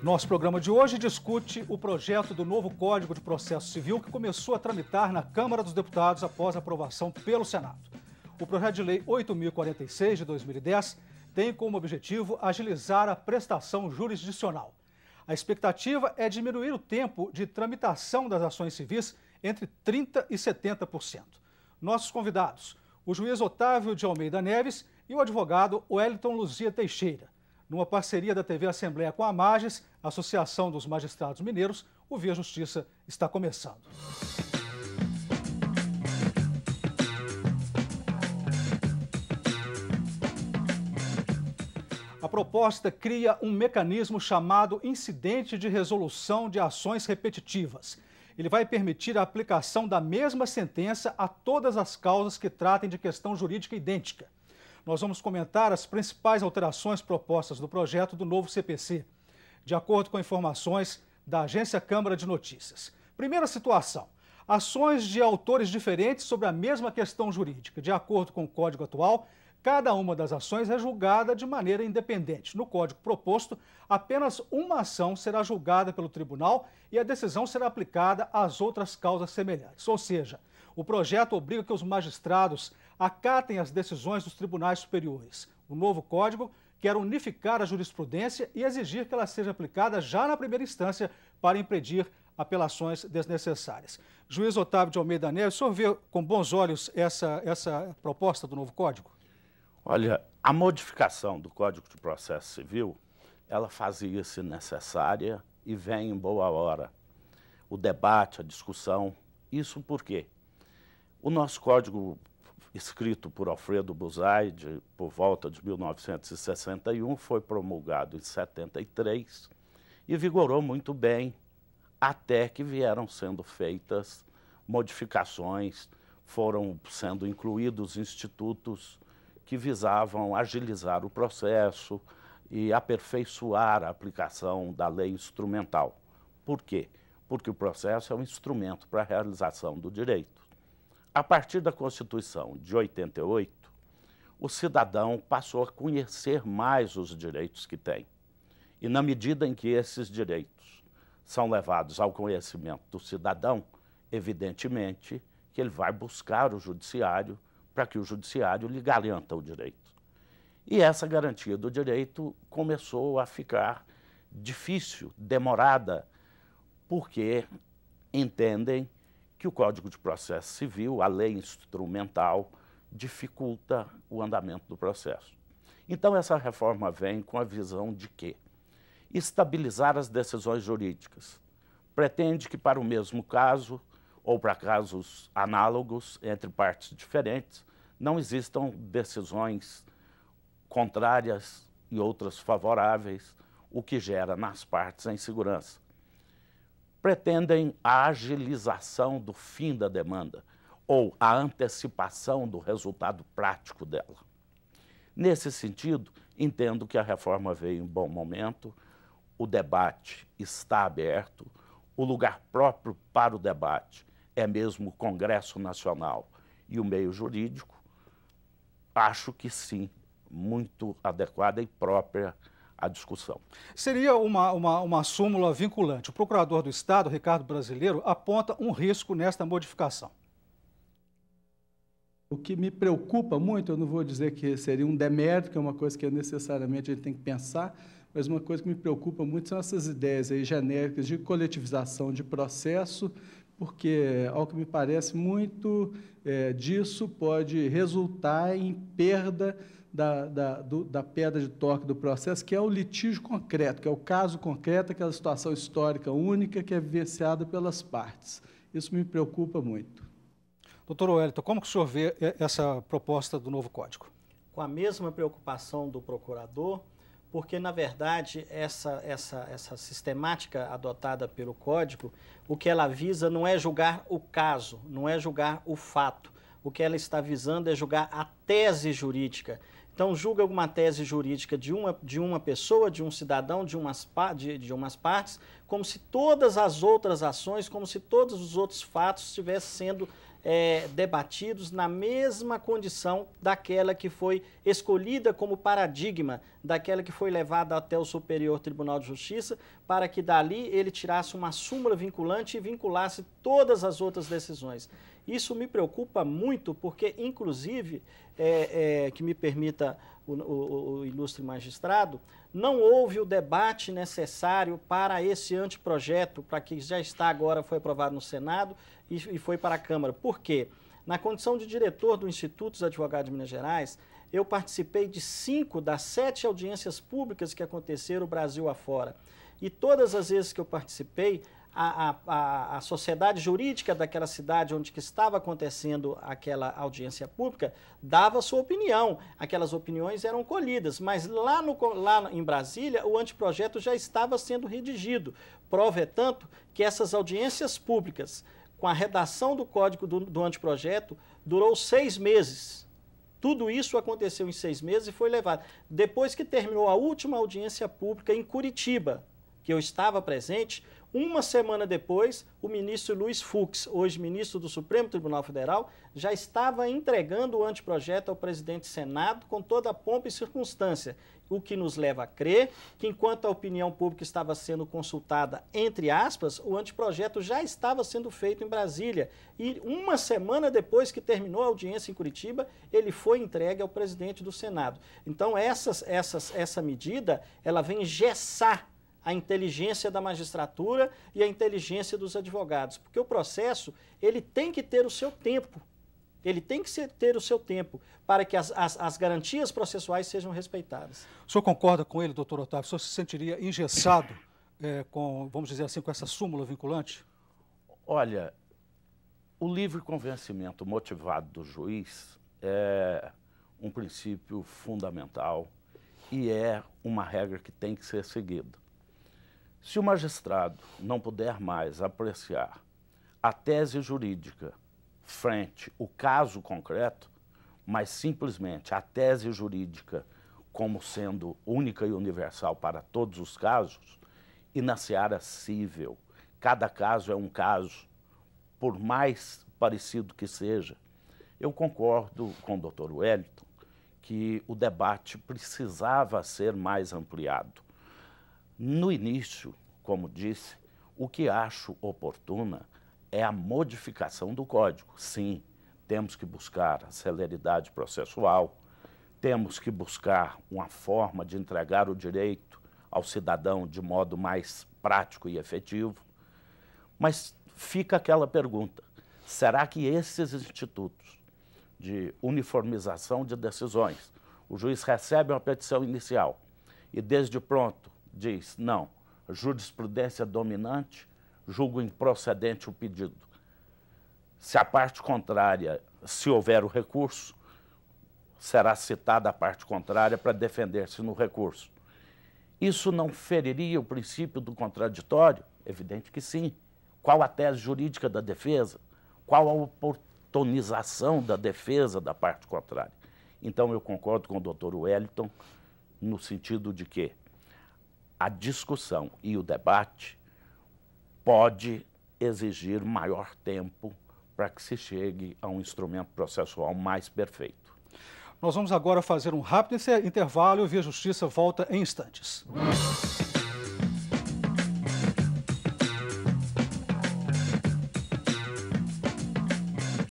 Nosso programa de hoje discute o projeto do novo Código de Processo Civil que começou a tramitar na Câmara dos Deputados após a aprovação pelo Senado. O projeto de lei 8.046 de 2010 tem como objetivo agilizar a prestação jurisdicional. A expectativa é diminuir o tempo de tramitação das ações civis entre 30% e 70%. Nossos convidados, o juiz Otávio de Almeida Neves e o advogado Wellington Luzia Teixeira. Numa parceria da TV Assembleia com a Mages, Associação dos Magistrados Mineiros, o Via Justiça está começando. A proposta cria um mecanismo chamado incidente de resolução de ações repetitivas. Ele vai permitir a aplicação da mesma sentença a todas as causas que tratem de questão jurídica idêntica. Nós vamos comentar as principais alterações propostas do projeto do novo CPC, de acordo com informações da Agência Câmara de Notícias. Primeira situação: ações de autores diferentes sobre a mesma questão jurídica. De acordo com o Código atual, cada uma das ações é julgada de maneira independente. No Código proposto, apenas uma ação será julgada pelo tribunal e a decisão será aplicada às outras causas semelhantes. Ou seja, o projeto obriga que os magistrados acatem as decisões dos tribunais superiores. O novo Código quer unificar a jurisprudência e exigir que ela seja aplicada já na primeira instância para impedir apelações desnecessárias. Juiz Otávio de Almeida Neves, o senhor vê com bons olhos essa proposta do novo Código? Olha, a modificação do Código de Processo Civil, ela fazia-se necessária e vem em boa hora. O debate, a discussão, isso por quê? O nosso Código, escrito por Alfredo Buzaide, por volta de 1961, foi promulgado em 73 e vigorou muito bem, até que vieram sendo feitas modificações, foram sendo incluídos institutos que visavam agilizar o processo e aperfeiçoar a aplicação da lei instrumental. Por quê? Porque o processo é um instrumento para a realização do direito. A partir da Constituição de 88, o cidadão passou a conhecer mais os direitos que tem. E na medida em que esses direitos são levados ao conhecimento do cidadão, evidentemente que ele vai buscar o judiciário para que o judiciário lhe garanta o direito. E essa garantia do direito começou a ficar difícil, demorada, porque entendem que o Código de Processo Civil, a lei instrumental, dificulta o andamento do processo. Então, essa reforma vem com a visão de quê? Estabilizar as decisões jurídicas. Pretende que para o mesmo caso, ou para casos análogos entre partes diferentes, não existam decisões contrárias e outras favoráveis, o que gera nas partes a insegurança. Pretendem a agilização do fim da demanda ou a antecipação do resultado prático dela. Nesse sentido, entendo que a reforma veio em bom momento, o debate está aberto, o lugar próprio para o debate é mesmo o Congresso Nacional e o meio jurídico. Acho que sim, muito adequada e própria a discussão. Seria uma súmula vinculante. O procurador do Estado, Ricardo Brasileiro, aponta um risco nesta modificação. O que me preocupa muito, eu não vou dizer que seria um demérito, que é uma coisa que necessariamente a gente tem que pensar, mas uma coisa que me preocupa muito são essas ideias aí genéricas de coletivização de processo, porque, ao que me parece, muito disso pode resultar em perda da pedra de toque do processo, que é o litígio concreto, que é o caso concreto, aquela situação histórica única que é vivenciada pelas partes. Isso me preocupa muito. Doutor Wellington, como que o senhor vê essa proposta do novo Código? Com a mesma preocupação do procurador, porque, na verdade, essa sistemática adotada pelo Código, o que ela visa não é julgar o caso, não é julgar o fato. O que ela está visando é julgar a tese jurídica. Então, julga alguma tese jurídica de uma pessoa, de um cidadão, de umas partes, como se todas as outras ações, como se todos os outros fatos estivessem sendo debatidos na mesma condição daquela que foi escolhida como paradigma, daquela que foi levada até o Superior Tribunal de Justiça, para que dali ele tirasse uma súmula vinculante e vinculasse todas as outras decisões. Isso me preocupa muito porque, inclusive, que me permita o ilustre magistrado, não houve o debate necessário para esse anteprojeto, para que já está agora, foi aprovado no Senado e foi para a Câmara. Por quê? Na condição de diretor do Instituto dos Advogados de Minas Gerais, eu participei de 5 das 7 audiências públicas que aconteceram Brasil afora. E todas as vezes que eu participei, a sociedade jurídica daquela cidade onde que estava acontecendo aquela audiência pública dava sua opinião. Aquelas opiniões eram colhidas, mas lá em Brasília o anteprojeto já estava sendo redigido. Prova é tanto que essas audiências públicas, com a redação do código do anteprojeto, durou 6 meses. Tudo isso aconteceu em 6 meses e foi levado. Depois que terminou a última audiência pública em Curitiba, que eu estava presente, uma semana depois, o ministro Luiz Fux, hoje ministro do Supremo Tribunal Federal, já estava entregando o anteprojeto ao presidente do Senado com toda a pompa e circunstância, o que nos leva a crer que, enquanto a opinião pública estava sendo consultada, entre aspas, o anteprojeto já estava sendo feito em Brasília. E uma semana depois que terminou a audiência em Curitiba, ele foi entregue ao presidente do Senado. Então, essa medida, ela vem engessar a inteligência da magistratura e a inteligência dos advogados, porque o processo ele tem que ter o seu tempo, ele tem que ter o seu tempo para que as garantias processuais sejam respeitadas. O senhor concorda com ele, doutor Otávio? O senhor se sentiria engessado com, vamos dizer assim, com essa súmula vinculante? Olha, o livre convencimento motivado do juiz é um princípio fundamental e é uma regra que tem que ser seguida. Se o magistrado não puder mais apreciar a tese jurídica frente ao caso concreto, mas simplesmente a tese jurídica como sendo única e universal para todos os casos, e na seara cível, cada caso é um caso, por mais parecido que seja, eu concordo com o doutor Wellington que o debate precisava ser mais ampliado. No início, como disse, o que acho oportuna é a modificação do Código. Sim, temos que buscar a celeridade processual, temos que buscar uma forma de entregar o direito ao cidadão de modo mais prático e efetivo. Mas fica aquela pergunta, será que esses institutos de uniformização de decisões, o juiz recebe uma petição inicial e desde pronto diz, não, jurisprudência dominante, julgo improcedente o pedido. Se a parte contrária, se houver o recurso, será citada a parte contrária para defender-se no recurso. Isso não feriria o princípio do contraditório? Evidente que sim. Qual a tese jurídica da defesa? Qual a oportunização da defesa da parte contrária? Então, eu concordo com o doutor Wellington no sentido de que a discussão e o debate pode exigir maior tempo para que se chegue a um instrumento processual mais perfeito. Nós vamos agora fazer um rápido intervalo e o Via Justiça volta em instantes.